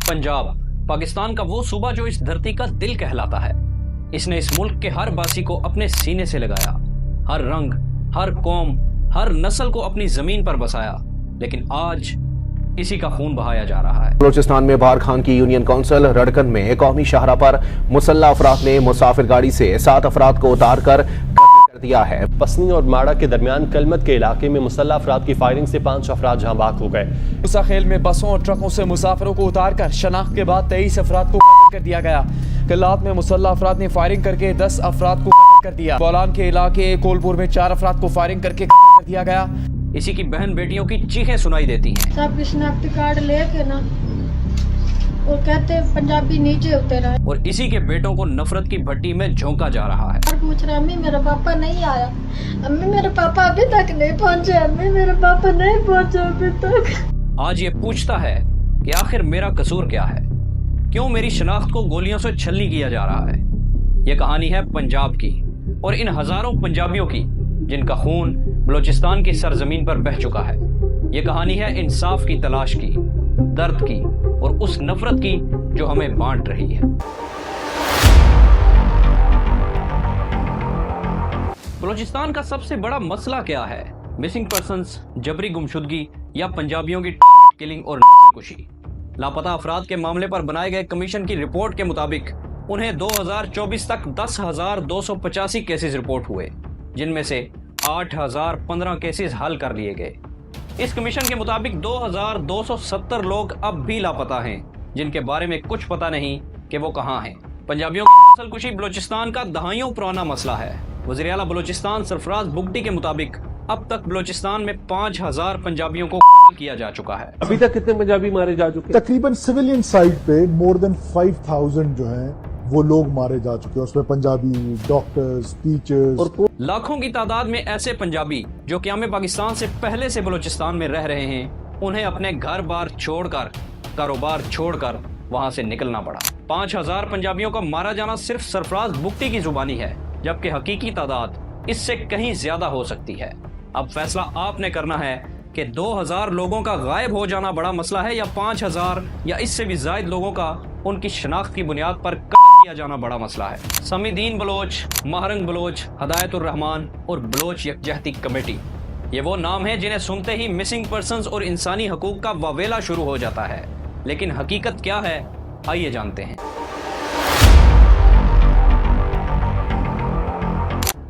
पंजाब पाकिस्तान का वो सूबा जो इस धरती का दिल कहलाता है। इसने इस मुल्क के हर बासी को अपने सीने से लगाया, हर रंग, हर कौम, हर नस्ल को अपनी जमीन पर बसाया, लेकिन आज इसी का खून बहाया जा रहा है। बलोचिस्तान में बार खान की यूनियन काउंसिल रड़कन में कौमी शाहरा पर मुसल्लह अफराद ने मुसाफिर गाड़ी से 7 अफराद को उतार कर कर दिया है। पसनी और माड़ा के दरमियान कलमत के इलाके में मुसल्लह अफराद की फायरिंग से 5 अफराद जहां बाक हो गए। मूसा खेल में बसों और ट्रकों से मुसाफिरों को उतार कर शनाख्त के बाद 23 अफराद को कत्ल कर दिया गया। कलात में मुसल्लह अफराद ने फायरिंग करके 10 अफराद को कत्ल कर दिया। बोलान के इलाके कोलपुर में 4 अफराद को फायरिंग करके कत्ल कर दिया गया। इसी की बहन बेटियों की चीखें सुनाई देती हैं। सब शनाख्ती कार्ड लेके ना और कहते हैं पंजाबी नीचे उतरा है। और इसी के बेटों को नफरत की भट्टी में झोंका जा रहा है। अम्मी मेरा पापा नहीं आया, अम्मी मेरे पापा अभी तक नहीं पहुंचे, अम्मी मेरे पापा नहीं पहुंचे अभी तक। आज ये पूछता है कि आखिर मेरा कसूर क्या है, क्यों मेरी शनाख्त को गोलियों से छलनी किया जा रहा है। ये कहानी है पंजाब की और इन हजारों पंजाबियों की जिनका खून बलोचिस्तान की सरजमीन पर बह चुका है। ये कहानी है इंसाफ की तलाश की, दर्द की और उस नफरत की जो हमें बांट रही है। बलोचिस्तान का सबसे बड़ा मसला क्या है? मिसिंग पर्सन्स, जबरी गुमशुदगी या पंजाबियों की टारगेट किलिंग और नस्ल कुशी। लापता अफराद के मामले पर बनाए गए कमीशन की रिपोर्ट के मुताबिक उन्हें 2024 तक 10,285 केसेस रिपोर्ट हुए, जिनमें से 8,015 केसेस हल कर लिए गए। इस कमीशन के मुताबिक 2,270 लोग अब भी लापता हैं, जिनके बारे में कुछ पता नहीं कि वो कहां हैं। पंजाबियों की नस्ल कुशी बलोचिस्तान का दहाइयों पुराना मसला है। वज़ीर आला बलोचिस्तान सरफराज बुगटी के मुताबिक अब तक बलोचिस्तान में 5,000 पंजाबियों को कत्ल किया जा चुका है। अभी तक कितने पंजाबी मारे जा चुके? तकरीबन सिविलियन साइड पे मोर देन 5,000 जो हैं वो लोग मारे जा चुके हैं। उसमें पंजाबी डॉक्टर्स, टीचर्स और लाखों की तादाद में ऐसे पंजाबी जो क़याम पाकिस्तान से पहले से बलोचिस्तान में रह रहे हैं, उन्हें अपने घर बार छोड़कर, कारोबार छोड़कर वहां से निकलना पड़ा। 5,000 पंजाबियों का मारा जाना सिर्फ सरफराज बुगटी की जुबानी है, जबकि हकीकी तादाद इससे कहीं ज्यादा हो सकती है। अब फैसला आपने करना है कि 2,000 लोगों का गायब हो जाना बड़ा मसला है या 5,000 या इससे भी ज्यादा लोगों का उनकी शनाख्त की बुनियाद पर कत्ल किया जाना बड़ा मसला है। समीदीन बलोच, महरंग बलोच, हदायतुर रहमान और बलोच यकजहती कमेटी, ये वो नाम हैं जिन्हें सुनते ही मिसिंग पर्सन्स और इंसानी हकूक का वावेला शुरू हो जाता है। लेकिन हकीकत क्या है, आइए जानते हैं।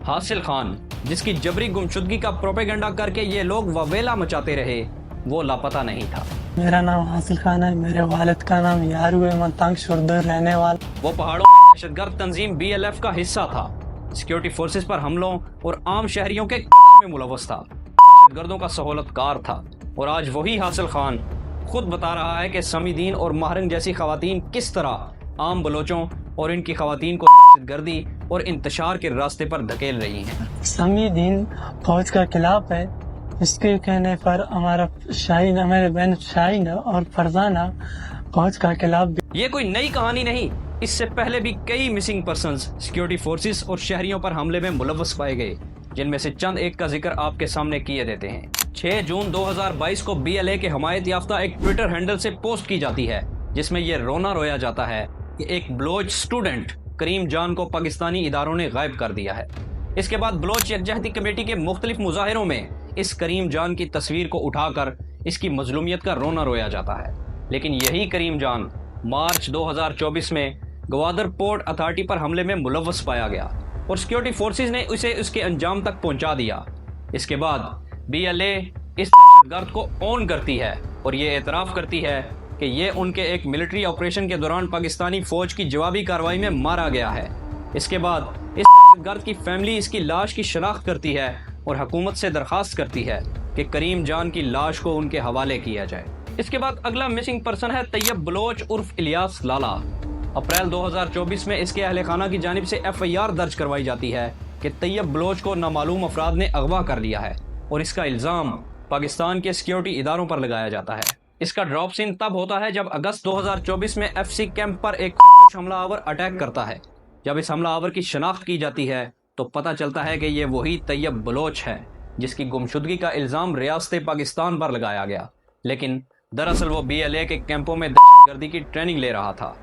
हासिल खान, जिसकी जबरी गुमशुदगी का प्रोपेगेंडा करके ये लोग वावेला मचाते रहे, वो लापता नहीं था। मेरा नाम हासिल खान है, मेरे वालिद का नाम यारुए मंतांग शुरदर रहने वाला। वो पहाड़ों में दहशतगर्द तंजीम BLF का हिस्सा था। सिक्योरिटी फोर्सेस पर हमलों और आम शहरियों के कत्ल में मुलव्वस था, दहशतगर्दों का सहूलतकार था। और आज वही हासिल खान खुद बता रहा है कि समीदीन और महरंग जैसी खवातीन किस तरह आम बलोचों और इनकी खवातीन को दहशतगर्दी और इंतशार के रास्ते पर धकेल रही हैं। समीदीन फौज का खिलाफ है। इसके कहने पर हमारा शाहीन, हमारे बहन शाहीन और फरजाना फौज का खिलाफ। ये कोई नई कहानी नहीं, इससे पहले भी कई मिसिंग पर्सन्स सिक्योरिटी फोर्सेस और शहरियों पर हमले में मुलव्वस पाए गए, जिनमें से चंद एक का जिक्र आपके सामने किए देते हैं। 6 जून 2022 को BLA के हमायत याफ्ता एक ट्विटर हैंडल से पोस्ट की जाती है, जिसमें यह रोना रोया जाता है कि एक बलोच स्टूडेंट करीम जान को पाकिस्तानी इदारों ने गायब कर दिया है। इसके बाद बलोच यकजहती कमेटी के मुख्तलिफ मुजाहिरों में इस करीम जान की तस्वीर को उठाकर इसकी मजलूमियत का रोना रोया जाता है। लेकिन यही करीम जान मार्च 2024 में गवादर पोर्ट अथॉरिटी पर हमले में मुलव्वस पाया गया और सिक्योरिटी फोर्सेस ने उसे उसके अंजाम तक पहुंचा दिया। इसके बाद BLA इस दहशतगर्द को ऑन करती है और ये एतराफ़ करती है कि ये उनके एक मिलिट्री ऑपरेशन के दौरान पाकिस्तानी फौज की जवाबी कार्रवाई में मारा गया है। इसके बाद इस दहशतगर्द की फैमिली इसकी लाश की शनाख्त करती है और हुकूमत से दरख्वास्त करती है कि करीम जान की लाश को उनके हवाले किया जाए। इसके बाद अगला मिसिंग पर्सन है तैयब बलोच उर्फ इलियास लाला। अप्रैल 2024 में इसके अहले खाना की जानिब से FIR दर्ज करवाई जाती है कि तैयब बलोच को नामालूम अफराद ने अगवा कर लिया है और इसका इल्ज़ाम पाकिस्तान के सिक्योरिटी इदारों पर लगाया जाता है। इसका ड्रॉप सीन तब होता है जब अगस्त 2024 में FC कैंप पर एक हमलावर अटैक करता है। जब इस हमलावर की शनाख्त की जाती है तो पता चलता है कि ये वही तैयब बलोच है जिसकी गुमशुदगी का इल्ज़ाम रियासत पाकिस्तान पर लगाया गया। लेकिन दरअसल वो BLA के कैंपों में दहशतगर्दी की ट्रेनिंग ले रहा था।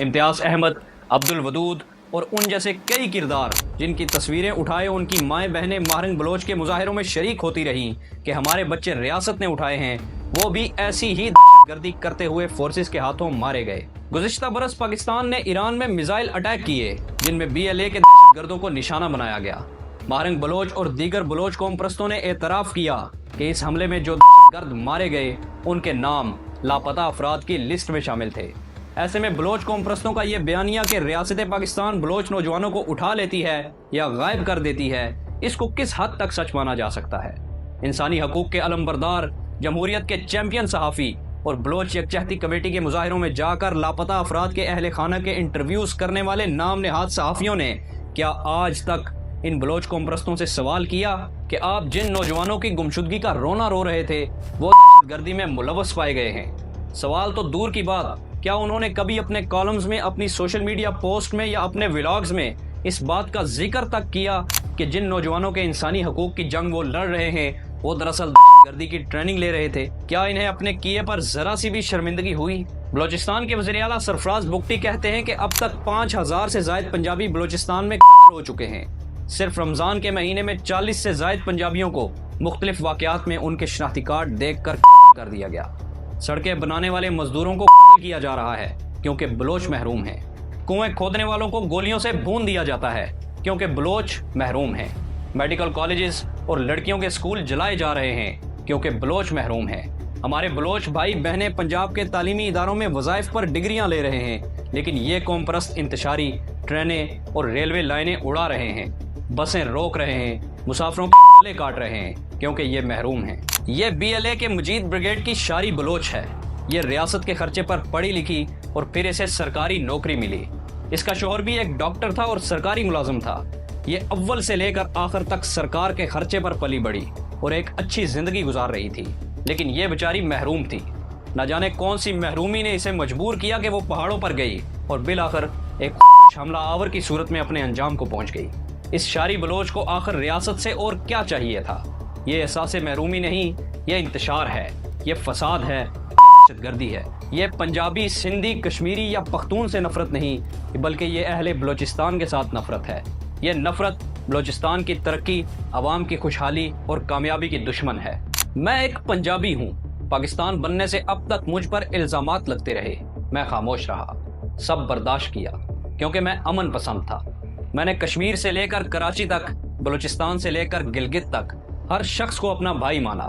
इम्तियाज अहमद, अब्दुल वदूद और उन जैसे कई किरदार जिनकी तस्वीरें उठाए उनकी माएँ बहनें महरंग बलोच के मुजाहिरों में शरीक होती रहीं कि हमारे बच्चे रियासत ने उठाए हैं, वो भी ऐसी ही दहशतगर्दी करते हुए फोर्सेस के हाथों मारे गए। गुज़िश्ता बरस पाकिस्तान ने ईरान में मिसाइल अटैक किए जिनमें BLA के दहशतगर्दों को निशाना बनाया गया। महरंग बलोच और दीगर बलोच कौम परस्तों ने एतराफ़ किया कि इस हमले में जो दहशतगर्द मारे गए उनके नाम लापता अफराद की लिस्ट में शामिल थे। ऐसे में बलोच कौम परस्तों का ये बयानिया कि रियासत पाकिस्तान बलोच नौजवानों को उठा लेती है या गायब कर देती है, इसको किस हद तक सच माना जा सकता है? इंसानी हकूक़ के अलमबरदार, जमहूरियत के चैंपियन सहाफ़ी और बलोच यकजहती कमेटी के मुजाहिरों में जाकर लापता अफराद के अहले खाना के इंटरव्यूज़ करने वाले नाम नहाद सहाफ़ियों ने क्या आज तक इन बलोच कौम परस्तों से सवाल किया कि आप जिन नौजवानों की गुमशुदगी का रोना रो रहे थे वो दहशतगर्दी में मुलव्वस पाए गए हैं? सवाल तो दूर की बात, क्या उन्होंने कभी अपने कॉलम्स में, अपनी सोशल मीडिया पोस्ट में या अपने व्लॉग्स में इस बात का जिक्र तक किया कि जिन नौजवानों के इंसानी हकूक़ की जंग वो लड़ रहे हैं वो दरअसल दहशतगर्दी की ट्रेनिंग ले रहे थे? क्या इन्हें अपने किए पर जरा सी भी शर्मिंदगी हुई? बलोचिस्तान के वज़ीर आला सरफराज बुगटी कहते हैं कि अब तक 5000 से ज़ायद पंजाबी बलोचिस्तान में कत्ल हो चुके हैं। सिर्फ रमज़ान के महीने में 40 से ज़ायद पंजाबियों को मुख्तलिफ वाक़यात में उनके शनाख्ती कार्ड देख कर कत्ल कर दिया गया। सड़कें बनाने वाले मजदूरों को कत्ल किया जा रहा है क्योंकि बलोच महरूम हैं। कुएं खोदने वालों को गोलियों से भून दिया जाता है क्योंकि बलोच महरूम हैं। मेडिकल कॉलेजेस और लड़कियों के स्कूल जलाए जा रहे हैं क्योंकि बलोच महरूम हैं। हमारे बलोच भाई बहनें पंजाब के तालीमी इदारों में वज़ाइफ पर डिग्रियां ले रहे हैं, लेकिन ये कौम परस्त इंतशारी ट्रेनें और रेलवे लाइनें उड़ा रहे हैं, बसें रोक रहे हैं, मुसाफिरों के गले काट रहे हैं क्योंकि ये महरूम हैं। ये BLA के मजीद ब्रिगेड की शारी बलोच है। ये रियासत के खर्चे पर पढ़ी लिखी और फिर इसे सरकारी नौकरी मिली। इसका शोहर भी एक डॉक्टर था और सरकारी मुलाजिम था। ये अव्वल से लेकर आखिर तक सरकार के खर्चे पर पली बड़ी और एक अच्छी जिंदगी गुजार रही थी, लेकिन ये बेचारी महरूम थी। न जाने कौन सी महरूमी ने इसे मजबूर किया कि वो पहाड़ों पर गई और बिल आखिर एक खुदकुश हमला आवर की सूरत में अपने अंजाम को पहुंच गई। इस शारी बलोच को आखिर रियासत से और क्या चाहिए था? ये एहसास महरूमी नहीं, ये इंतशार है, ये फसाद है, ये दहशतगर्दी है। ये पंजाबी, सिंधी, कश्मीरी या पख्तून से नफरत नहीं, बल्कि ये अहले बलोचिस्तान के साथ नफरत है। ये नफरत बलोचिस्तान की तरक्की, अवाम की खुशहाली और कामयाबी की दुश्मन है। मैं एक पंजाबी हूँ। पाकिस्तान बनने से अब तक मुझ पर इल्ज़ामात लगते रहे, मैं खामोश रहा, सब बर्दाश्त किया क्योंकि मैं अमन पसंद था। मैंने कश्मीर से लेकर कराची तक, बलूचिस्तान से लेकर गिलगित तक हर शख्स को अपना भाई माना।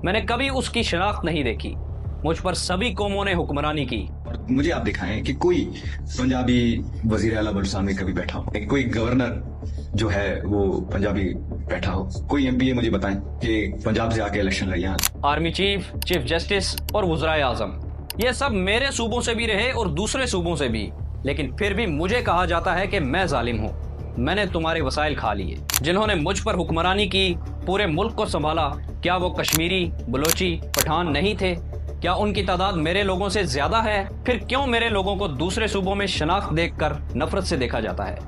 मैंने कभी उसकी शनाख्त नहीं देखी। मुझ पर सभी कौमों ने हुक्मरानी की। मुझे आप दिखाएं कि कोई पंजाबी वजीर आला बलूचिस्तान में कभी बैठा हो, कोई गवर्नर जो है वो पंजाबी बैठा हो, कोई MPA मुझे बताएं कि पंजाब से आके इलेक्शन लड़ी। आर्मी चीफ, चीफ जस्टिस और वज़राए आज़म, ये सब मेरे सूबों से भी रहे और दूसरे सूबों से भी, लेकिन फिर भी मुझे कहा जाता है कि मैं जालिम हूँ। मैंने तुम्हारे वसाइल खा लिए। जिन्होंने मुझ पर हुक्मरानी की, पूरे मुल्क को संभाला, क्या वो कश्मीरी, बलोची, पठान नहीं थे? क्या उनकी तादाद मेरे लोगों से ज्यादा है? फिर क्यों मेरे लोगों को दूसरे सूबों में शनाख्त देखकर नफरत से देखा जाता है?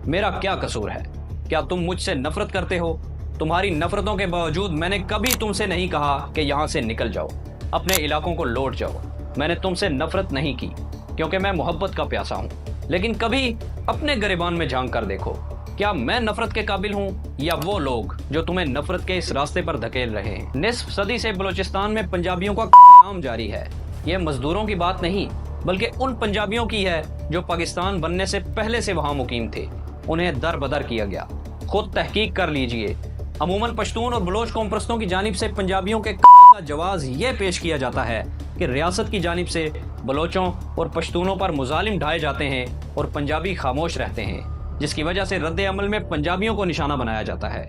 मेरा क्या कसूर है? क्या तुम मुझसे नफरत करते हो? तुम्हारी नफरतों के बावजूद मैंने कभी तुमसे नहीं कहा कि यहाँ से निकल जाओ, अपने इलाकों को लौट जाओ। मैंने तुमसे नफरत नहीं की क्योंकि मैं मोहब्बत का प्यासा हूँ। लेकिन कभी अपने गिरबान में झांक कर देखो, क्या मैं नफरत के काबिल हूँ या वो लोग जो तुम्हें नफरत के इस रास्ते पर धकेल रहे हैं? निस्फ सदी से बलूचिस्तान में पंजाबियों का कत्लेआम जारी है। ये मजदूरों की बात नहीं, बल्कि उन पंजाबियों की है जो पाकिस्तान बनने से पहले से वहाँ मुकीम थे। उन्हें दर बदर किया गया। खुद तहकीक कर लीजिए। अमूमन पश्तून और बलोच कौम परस्तों की जानिब से पंजाबियों के कत्ल का जवाज ये पेश किया जाता है कि रियासत की जानिब से बलोचों और पश्तूनों पर मुजालिम ढाए जाते हैं और पंजाबी खामोश रहते हैं, जिसकी वजह से रद्द अमल में पंजाबियों को निशाना बनाया जाता है।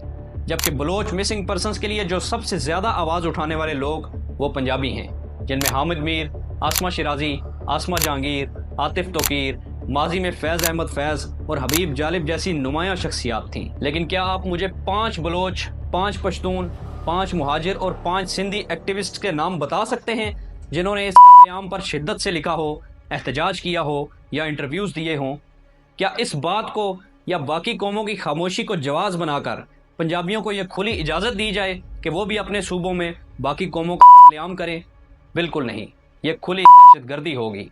जबकि बलोच मिसिंग पर्सनस के लिए जो सबसे ज़्यादा आवाज़ उठाने वाले लोग वो पंजाबी हैं, जिनमें हामिद मीर, आसमा शिराजी, आसमा जहांगीर, आतिफ तोकीर, माजी में फैज़ अहमद फैज़ और हबीब जालिब जैसी नुमायां शख्सियात थीं। लेकिन क्या आप मुझे 5 बलोच, 5 पश्तून, 5 मुहाजिर और 5 सिंधी एक्टिविस्ट के नाम बता सकते हैं जिन्होंने इस कत्लेआम पर शिद्दत से लिखा हो, एहतजाज किया हो या इंटरव्यूज़ दिए हों? क्या इस बात को या बाकी कौमों की खामोशी को जवाज़ बनाकर पंजाबियों को यह खुली इजाज़त दी जाए कि वो भी अपने सूबों में बाकी कौमों का कत्लेआम करें? बिल्कुल नहीं। ये खुली दहशत गर्दी होगी,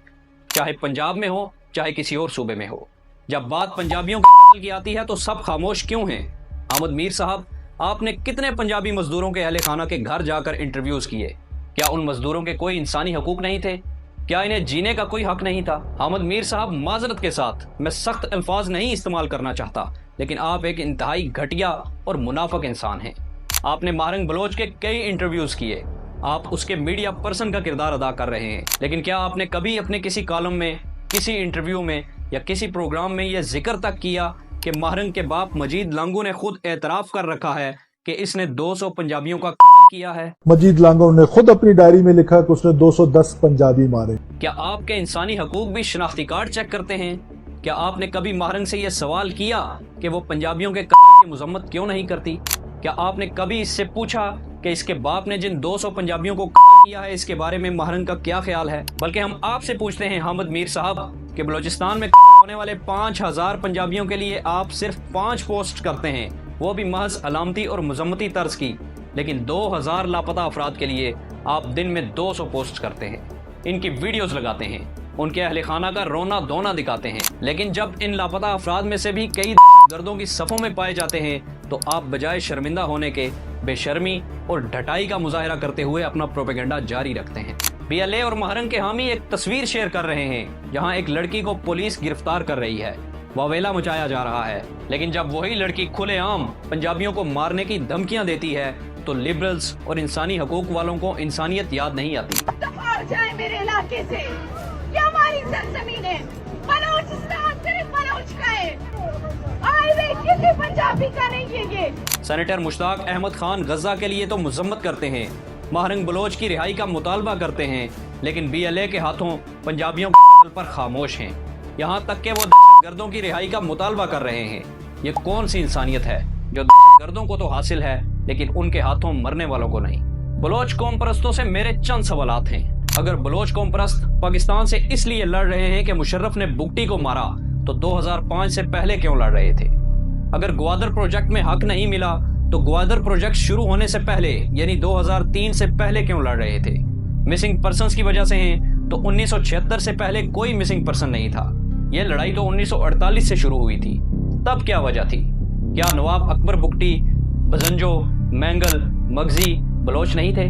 चाहे पंजाब में हो चाहे किसी और सूबे में हो। जब बात पंजाबियों के कत्ल की आती है तो सब खामोश क्यों हैं? अहमद मीर साहब, आपने कितने पंजाबी मजदूरों के अहले खाना के घर जाकर इंटरव्यूज किए? क्या उन मजदूरों के कोई इंसानी हकूक नहीं थे? क्या इन्हें जीने का कोई हक नहीं था? अहमद मीर साहब, माजरत के साथ मैं सख्त अल्फाज नहीं इस्तेमाल करना चाहता, लेकिन आप एक इंतहाई घटिया और मुनाफिक इंसान हैं। आपने महरंग बलोच के कई इंटरव्यूज किए, आप उसके मीडिया पर्सन का किरदार अदा कर रहे हैं, लेकिन क्या आपने कभी अपने किसी कॉलम में, किसी इंटरव्यू में या किसी प्रोग्राम में यह जिक्र तक किया कि महरंग के बाप मजीद लांगू ने खुद एतराफ कर रखा है कि इसने 200 पंजाबियों का कत्ल किया है? मजीद लांगो ने खुद अपनी डायरी में लिखा कि उसने 210 पंजाबी मारे। क्या आपके इंसानी हकूक भी शनाख्ती कार्ड चेक करते हैं? क्या आपने कभी महरंग से यह सवाल किया कि वो पंजाबियों के कत्ल की मजम्मत क्यों नहीं करती? क्या आपने कभी इससे पूछा कि इसके बाप ने जिन 200 पंजाबियों को कत्ल किया है इसके बारे में महरंग का क्या ख्याल है? बल्कि हम आपसे पूछते हैं अहमद मीर साहब कि बलूचिस्तान में कत्ल होने वाले 5000 पंजाबियों के लिए आप सिर्फ 5 पोस्ट करते हैं, वो भी महज अलामती और मजम्मती तर्ज की, लेकिन 2000 लापता अफराद के लिए आप दिन में 200 पोस्ट करते हैं, इनकी वीडियोस लगाते हैं, उनके अहले खाना का रोना धोना दिखाते हैं। लेकिन जब इन लापता अफराद में से भी कई दहशतगर्दों की सफ़ों में पाए जाते हैं तो आप बजाय शर्मिंदा होने के बेशर्मी और ढटाई का मुजाहरा करते हुए अपना प्रोपेगेंडा जारी रखते हैं। BLA और महरंग के हामी एक तस्वीर शेयर कर रहे हैं जहां एक लड़की को पुलिस गिरफ्तार कर रही है, वावेला मचाया जा रहा है, लेकिन जब वही लड़की खुलेआम पंजाबियों को मारने की धमकियां देती है तो लिबरल्स और इंसानी हकूक वालों को इंसानियत याद नहीं आती। जाए मेरे इलाके से, क्या हमारी सरजमीन है? बलूचिस्तान सिर्फ बलूच का है, किसी पंजाबी का नहीं है ये। सेनेटर मुश्ताक अहमद खान गजा के लिए तो मजम्मत करते हैं, महरंग बलोच की रिहाई का मुतालबा करते हैं, लेकिन BLA के हाथों पंजाबियों के कत्ल पर खामोश हैं, यहाँ तक कि वो दहशतगर्दों की रिहाई का मुतालबा कर रहे हैं। ये कौन सी इंसानियत है जो दहशतगर्दों को तो हासिल है लेकिन उनके हाथों मरने वालों को नहीं? बलोच कौम परस्तों से मेरे चंद सवालात हैं। अगर बलोच कौम परस्त पाकिस्तान से इसलिए लड़ रहे हैं कि मुशर्रफ ने बुगटी को मारा तो 2005 से पहले क्यों लड़ रहे थे? अगर ग्वादर प्रोजेक्ट में हक नहीं मिला तो ग्वादर प्रोजेक्ट शुरू होने से पहले यानी 2003 से पहले क्यों लड़ रहे थे? मिसिंग पर्सन्स की वजह से हैं तो 1976 से पहले कोई मिसिंग पर्सन नहीं था। यह लड़ाई तो 1948 से शुरू हुई थी, तब क्या वजह थी? क्या नवाब अकबर बुगटी, बजंजो, मैंगल, मगजी बलोच नहीं थे?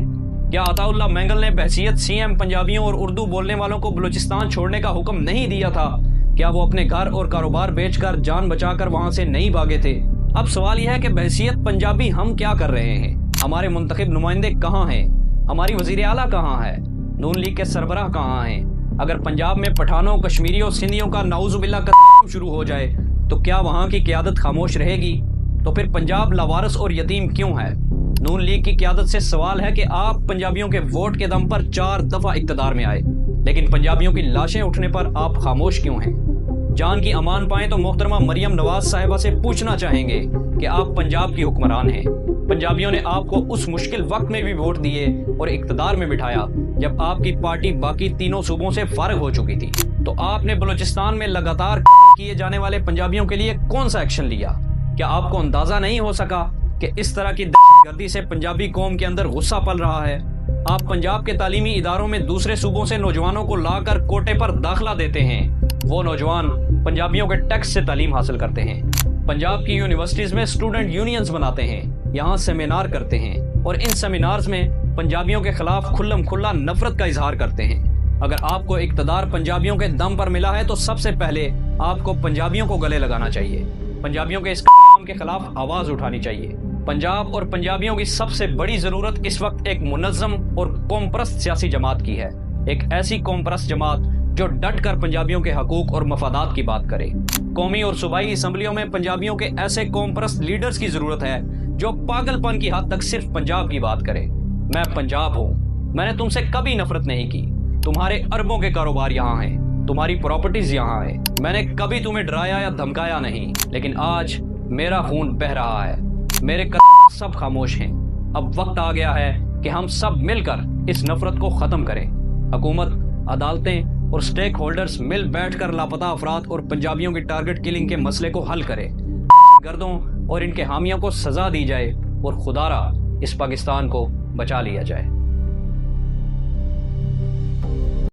क्या अताउल्लाह मैंगल ने बहसीयत CM पंजाबियों और उर्दू बोलने वालों को बलूचिस्तान छोड़ने का हुक्म नहीं दिया था? क्या वो अपने घर और कारोबार बेचकर जान बचाकर वहां से नहीं भागे थे? अब सवाल यह है कि बहसीयत पंजाबी हम क्या कर रहे हैं? हमारे मुंतखब नुमाइंदे कहाँ हैं? हमारी वजीर आला कहाँ है? नून लीग के सरबराह कहाँ हैं? अगर पंजाब में पठानों, कश्मीरियों, सिंधियों का नाउजुबिल्लाह कत्लेआम शुरू हो जाए तो क्या वहाँ की क़यादत खामोश रहेगी? तो फिर पंजाब लावारिस और यतीम क्यों है? नून लीग की क़यादत से सवाल है कि आप पंजाबियों के वोट के दम पर 4 दफा इक़्तिदार में आए, लेकिन पंजाबियों की लाशें उठने पर आप खामोश क्यों हैं? जान की अमान पाएं तो मोहतरमा मरियम नवाज साहिबा से पूछना चाहेंगे कि आप पंजाब की हुक्मरान हैं। पंजाबियों ने आपको उस मुश्किल वक्त में भी वोट दिए और इक़्तिदार में बिठाया जब आपकी पार्टी बाकी तीनों सूबों से फारिग हो चुकी थी। तो आपने बलूचिस्तान में लगातार कत्ल किए जाने वाले पंजाबियों के लिए कौन सा एक्शन लिया? क्या आपको अंदाजा नहीं हो सका कि इस तरह की दहशतगर्दी से पंजाबी कौम के अंदर गुस्सा पल रहा है? आप पंजाब के तालीमी इदारों में दूसरे सूबों से नौजवानों को लाकर कोटे पर दाखिला देते हैं। वो नौजवान पंजाबियों के टैक्स से तालीम हासिल करते हैं, पंजाब की यूनिवर्सिटीज में स्टूडेंट यूनियंस बनाते हैं, यहाँ सेमिनार करते हैं और इन सेमिनार्स में पंजाबियों के खिलाफ खुल्लम खुल्ला नफरत का इजहार करते हैं। अगर आपको इक़्तिदार पंजाबियों के दम पर मिला है तो सबसे पहले आपको पंजाबियों को गले लगाना चाहिए, पंजाबियों के इस कत्लेआम के खिलाफ आवाज उठानी चाहिए। पंजाब और पंजाबियों की सबसे बड़ी जरूरत इस वक्त एक मुनज़्ज़म और कौमपरस्त सियासी जमात की है, एक ऐसी कौमपरस्त जमात जो डट कर पंजाबियों के हकूक और मफादात की बात करे। कौमी और सूबाई असम्बलियों में पंजाबियों के ऐसे कौमपरस्त लीडर्स की जरूरत है जो पागलपन की हद तक सिर्फ पंजाब की बात करे। मैं पंजाब हूँ, मैंने तुमसे कभी नफरत नहीं की, तुम्हारे अरबों के कारोबार यहाँ हैं, तुम्हारी प्रॉपर्टीज यहाँ है, मैंने कभी तुम्हें डराया या धमकाया नहीं, लेकिन आज मेरा खून बह रहा है, मेरे कत्ल पर सब खामोश हैं। अब वक्त आ गया है कि हम सब मिलकर इस नफरत को खत्म करें। हुकूमत, अदालतें और स्टेक होल्डर्स मिल बैठकर लापता अफराद और पंजाबियों की टारगेट किलिंग के मसले को हल करें, गर्दों और इनके हामियों को सजा दी जाए और खुदारा इस पाकिस्तान को बचा लिया जाए।